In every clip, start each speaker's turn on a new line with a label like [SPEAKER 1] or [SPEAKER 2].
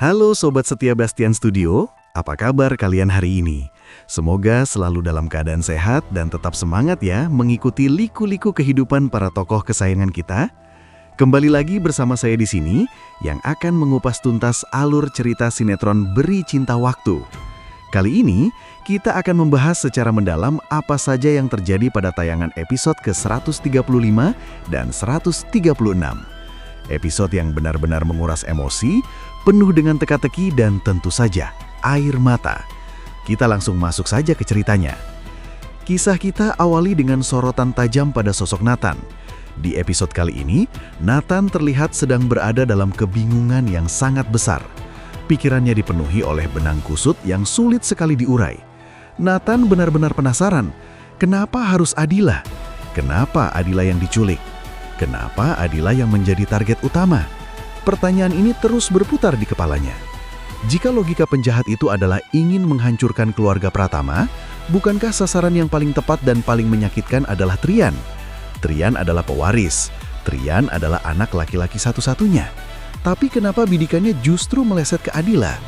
[SPEAKER 1] Halo Sobat Setia Bastian Studio, apa kabar kalian hari ini? Semoga selalu dalam keadaan sehat dan tetap semangat ya mengikuti liku-liku kehidupan para tokoh kesayangan kita. Kembali lagi bersama saya di sini yang akan mengupas tuntas alur cerita sinetron Beri Cinta Waktu. Kali ini kita akan membahas secara mendalam apa saja yang terjadi pada tayangan episode ke-135 dan 136. Episode yang benar-benar menguras emosi, penuh dengan teka-teki dan tentu saja air mata. Kita langsung masuk saja ke ceritanya. Kisah kita awali dengan sorotan tajam pada sosok Nathan. Di episode kali ini, Nathan terlihat sedang berada dalam kebingungan yang sangat besar. Pikirannya dipenuhi oleh benang kusut yang sulit sekali diurai. Nathan benar-benar penasaran, kenapa harus Adila? Kenapa Adila yang diculik? Kenapa Adila yang menjadi target utama? Pertanyaan ini terus berputar di kepalanya. Jika logika penjahat itu adalah ingin menghancurkan keluarga Pratama, bukankah sasaran yang paling tepat dan paling menyakitkan adalah Trian? Trian adalah pewaris. Trian adalah anak laki-laki satu-satunya. Tapi kenapa bidikannya justru meleset ke Adila?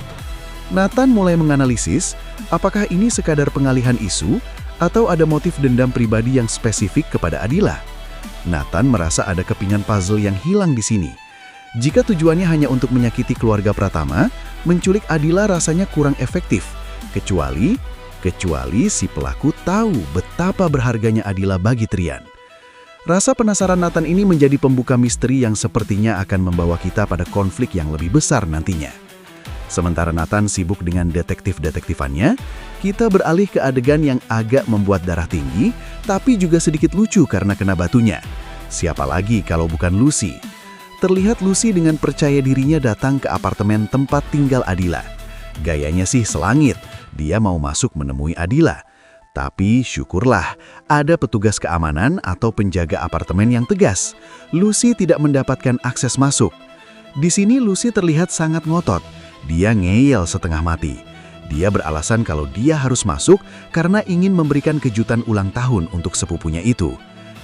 [SPEAKER 1] Nathan mulai menganalisis, apakah ini sekadar pengalihan isu atau ada motif dendam pribadi yang spesifik kepada Adila? Nathan merasa ada kepingan puzzle yang hilang di sini. Jika tujuannya hanya untuk menyakiti keluarga Pratama, menculik Adila rasanya kurang efektif. Kecuali si pelaku tahu betapa berharganya Adila bagi Trian. Rasa penasaran Nathan ini menjadi pembuka misteri yang sepertinya akan membawa kita pada konflik yang lebih besar nantinya. Sementara Nathan sibuk dengan detektif-detektifannya, kita beralih ke adegan yang agak membuat darah tinggi, tapi juga sedikit lucu karena kena batunya. Siapa lagi kalau bukan Lucy? Terlihat Lucy dengan percaya dirinya datang ke apartemen tempat tinggal Adila. Gayanya sih selangit, dia mau masuk menemui Adila. Tapi syukurlah, ada petugas keamanan atau penjaga apartemen yang tegas. Lucy tidak mendapatkan akses masuk. Di sini Lucy terlihat sangat ngotot. Dia ngeyel setengah mati. Dia beralasan kalau dia harus masuk karena ingin memberikan kejutan ulang tahun untuk sepupunya itu.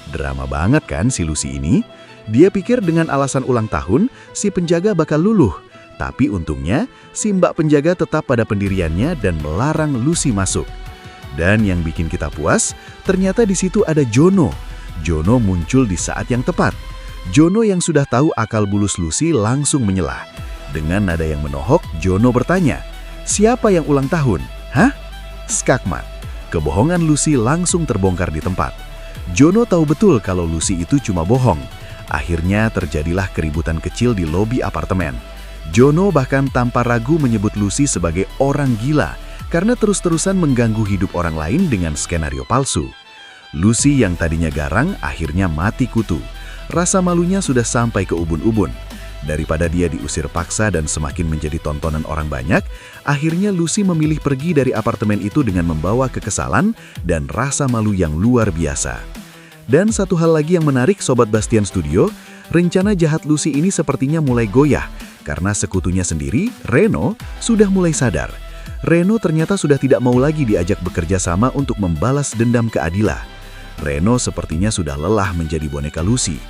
[SPEAKER 1] Drama banget kan si Lucy ini? Dia pikir dengan alasan ulang tahun, si penjaga bakal luluh. Tapi untungnya, si mbak penjaga tetap pada pendiriannya dan melarang Lucy masuk. Dan yang bikin kita puas, ternyata di situ ada Jono. Jono muncul di saat yang tepat. Jono yang sudah tahu akal bulus Lucy langsung menyelah. Dengan nada yang menohok, Jono bertanya, "Siapa yang ulang tahun? Hah?" Skakmat. Kebohongan Lucy langsung terbongkar di tempat. Jono tahu betul kalau Lucy itu cuma bohong. Akhirnya terjadilah keributan kecil di lobi apartemen. Jono bahkan tanpa ragu menyebut Lucy sebagai orang gila karena terus-terusan mengganggu hidup orang lain dengan skenario palsu. Lucy yang tadinya garang akhirnya mati kutu. Rasa malunya sudah sampai ke ubun-ubun. Daripada dia diusir paksa dan semakin menjadi tontonan orang banyak, akhirnya Lucy memilih pergi dari apartemen itu dengan membawa kekesalan dan rasa malu yang luar biasa. Dan satu hal lagi yang menarik Sobat Bastian Studio, rencana jahat Lucy ini sepertinya mulai goyah karena sekutunya sendiri, Reno, sudah mulai sadar. Reno ternyata sudah tidak mau lagi diajak bekerja sama untuk membalas dendam ke Adila. Reno sepertinya sudah lelah menjadi boneka Lucy.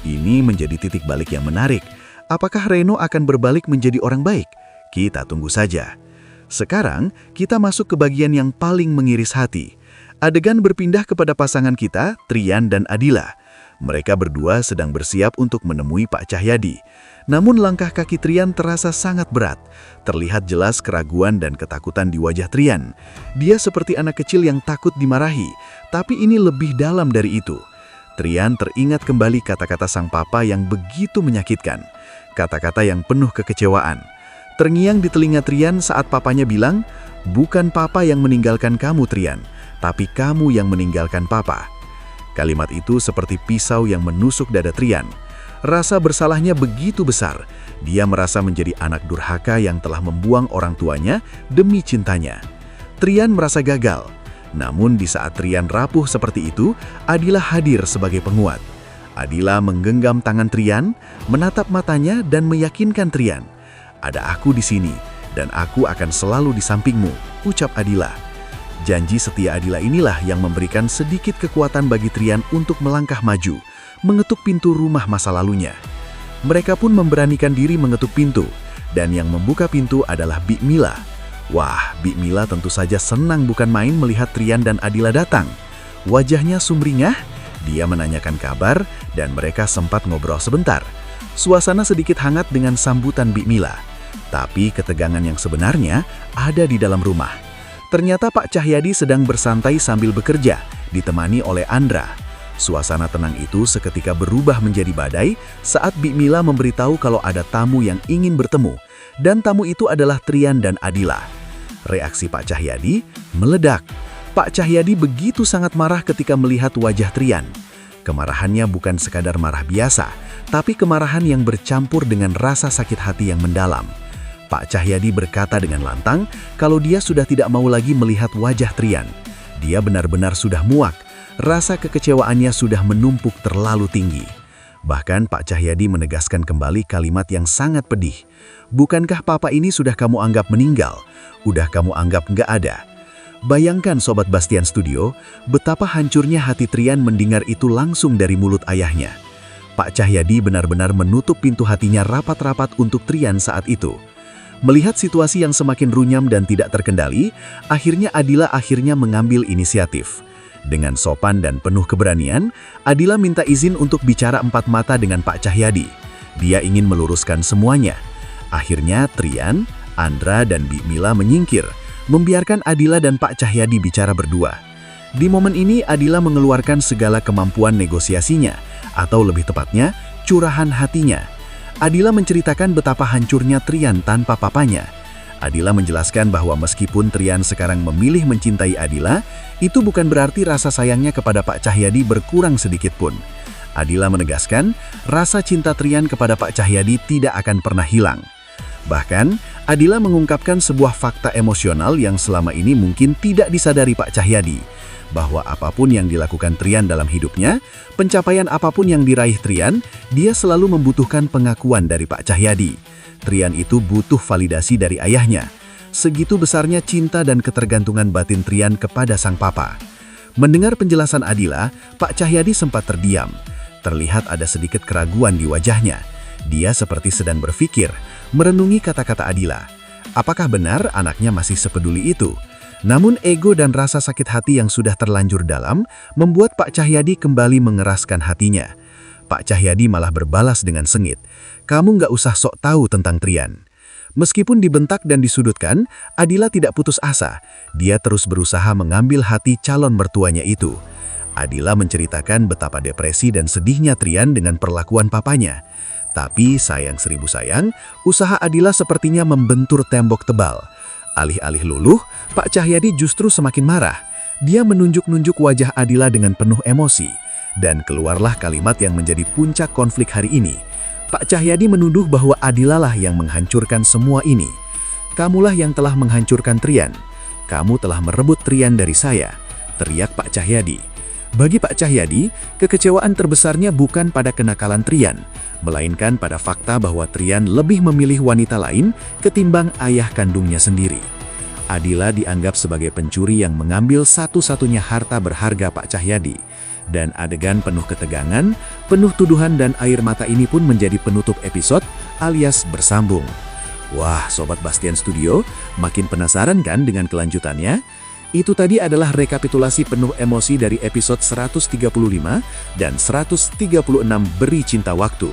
[SPEAKER 1] Ini menjadi titik balik yang menarik. Apakah Reno akan berbalik menjadi orang baik? Kita tunggu saja. Sekarang, kita masuk ke bagian yang paling mengiris hati. Adegan berpindah kepada pasangan kita, Trian dan Adila. Mereka berdua sedang bersiap untuk menemui Pak Cahyadi. Namun langkah kaki Trian terasa sangat berat. Terlihat jelas keraguan dan ketakutan di wajah Trian. Dia seperti anak kecil yang takut dimarahi, tapi ini lebih dalam dari itu. Trian teringat kembali kata-kata sang papa yang begitu menyakitkan. Kata-kata yang penuh kekecewaan. Terngiang di telinga Trian saat papanya bilang, "Bukan papa yang meninggalkan kamu, Trian, tapi kamu yang meninggalkan papa." Kalimat itu seperti pisau yang menusuk dada Trian. Rasa bersalahnya begitu besar. Dia merasa menjadi anak durhaka yang telah membuang orang tuanya demi cintanya. Trian merasa gagal. Namun di saat Trian rapuh seperti itu, Adila hadir sebagai penguat. Adila menggenggam tangan Trian, menatap matanya dan meyakinkan Trian. "Ada aku di sini, dan aku akan selalu di sampingmu," ucap Adila. Janji setia Adila inilah yang memberikan sedikit kekuatan bagi Trian untuk melangkah maju, mengetuk pintu rumah masa lalunya. Mereka pun memberanikan diri mengetuk pintu, dan yang membuka pintu adalah Bik Mila. Wah, Bik Mila tentu saja senang bukan main melihat Trian dan Adila datang. Wajahnya sumringah, dia menanyakan kabar, dan mereka sempat ngobrol sebentar. Suasana sedikit hangat dengan sambutan Bik Mila. Tapi ketegangan yang sebenarnya ada di dalam rumah. Ternyata Pak Cahyadi sedang bersantai sambil bekerja, ditemani oleh Andra. Suasana tenang itu seketika berubah menjadi badai saat Bik Mila memberitahu kalau ada tamu yang ingin bertemu, dan tamu itu adalah Trian dan Adila. Reaksi Pak Cahyadi meledak. Pak Cahyadi begitu sangat marah ketika melihat wajah Trian. Kemarahannya bukan sekadar marah biasa, tapi kemarahan yang bercampur dengan rasa sakit hati yang mendalam. Pak Cahyadi berkata dengan lantang kalau dia sudah tidak mau lagi melihat wajah Trian. Dia benar-benar sudah muak, rasa kekecewaannya sudah menumpuk terlalu tinggi. Bahkan Pak Cahyadi menegaskan kembali kalimat yang sangat pedih. Bukankah papa ini sudah kamu anggap meninggal? Udah kamu anggap nggak ada? Bayangkan Sobat Bastian Studio, betapa hancurnya hati Trian mendengar itu langsung dari mulut ayahnya. Pak Cahyadi benar-benar menutup pintu hatinya rapat-rapat untuk Trian saat itu. Melihat situasi yang semakin runyam dan tidak terkendali, akhirnya Adila mengambil inisiatif. Dengan sopan dan penuh keberanian, Adila minta izin untuk bicara empat mata dengan Pak Cahyadi. Dia ingin meluruskan semuanya. Akhirnya Trian, Andra, dan Bik Mila menyingkir, membiarkan Adila dan Pak Cahyadi bicara berdua. Di momen ini Adila mengeluarkan segala kemampuan negosiasinya, atau lebih tepatnya, curahan hatinya. Adila menceritakan betapa hancurnya Trian tanpa papanya. Adila menjelaskan bahwa meskipun Trian sekarang memilih mencintai Adila, itu bukan berarti rasa sayangnya kepada Pak Cahyadi berkurang sedikit pun. Adila menegaskan, rasa cinta Trian kepada Pak Cahyadi tidak akan pernah hilang. Bahkan, Adila mengungkapkan sebuah fakta emosional yang selama ini mungkin tidak disadari Pak Cahyadi, bahwa apapun yang dilakukan Trian dalam hidupnya, pencapaian apapun yang diraih Trian, dia selalu membutuhkan pengakuan dari Pak Cahyadi. Trian itu butuh validasi dari ayahnya. Segitu besarnya cinta dan ketergantungan batin Trian kepada sang papa. Mendengar penjelasan Adila, Pak Cahyadi sempat terdiam. Terlihat ada sedikit keraguan di wajahnya. Dia seperti sedang berpikir, merenungi kata-kata Adila. Apakah benar anaknya masih sepeduli itu? Namun ego dan rasa sakit hati yang sudah terlanjur dalam membuat Pak Cahyadi kembali mengeraskan hatinya. Pak Cahyadi malah berbalas dengan sengit, "Kamu nggak usah sok tahu tentang Trian." Meskipun dibentak dan disudutkan, Adila tidak putus asa. Dia terus berusaha mengambil hati calon mertuanya itu. Adila menceritakan betapa depresi dan sedihnya Trian dengan perlakuan papanya. Tapi sayang seribu sayang, usaha Adila sepertinya membentur tembok tebal. Alih-alih luluh, Pak Cahyadi justru semakin marah. Dia menunjuk-nunjuk wajah Adila dengan penuh emosi. Dan keluarlah kalimat yang menjadi puncak konflik hari ini. Pak Cahyadi menuduh bahwa Adila lah yang menghancurkan semua ini. "Kamulah yang telah menghancurkan Trian. Kamu telah merebut Trian dari saya," teriak Pak Cahyadi. Bagi Pak Cahyadi, kekecewaan terbesarnya bukan pada kenakalan Trian, melainkan pada fakta bahwa Trian lebih memilih wanita lain ketimbang ayah kandungnya sendiri. Adila dianggap sebagai pencuri yang mengambil satu-satunya harta berharga Pak Cahyadi. Dan adegan penuh ketegangan, penuh tuduhan dan air mata ini pun menjadi penutup episode alias bersambung. Wah, Sobat Bastian Studio, makin penasaran kan dengan kelanjutannya? Itu tadi adalah rekapitulasi penuh emosi dari episode 135 dan 136 Beri Cinta Waktu.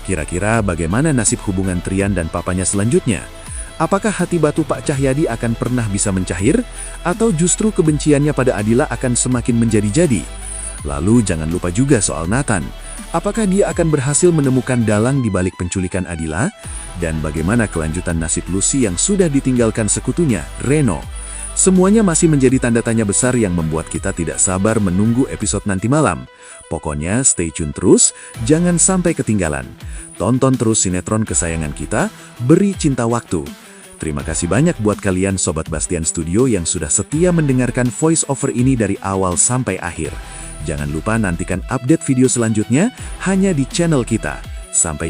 [SPEAKER 1] Kira-kira bagaimana nasib hubungan Trian dan papanya selanjutnya? Apakah hati batu Pak Cahyadi akan pernah bisa mencair? Atau justru kebenciannya pada Adila akan semakin menjadi-jadi? Lalu jangan lupa juga soal Nathan. Apakah dia akan berhasil menemukan dalang di balik penculikan Adila? Dan bagaimana kelanjutan nasib Lucy yang sudah ditinggalkan sekutunya, Reno? Semuanya masih menjadi tanda tanya besar yang membuat kita tidak sabar menunggu episode nanti malam. Pokoknya stay tune terus, jangan sampai ketinggalan. Tonton terus sinetron kesayangan kita, Beri Cinta Waktu. Terima kasih banyak buat kalian Sobat Bastian Studio yang sudah setia mendengarkan voice over ini dari awal sampai akhir. Jangan lupa nantikan update video selanjutnya hanya di channel kita. Sampai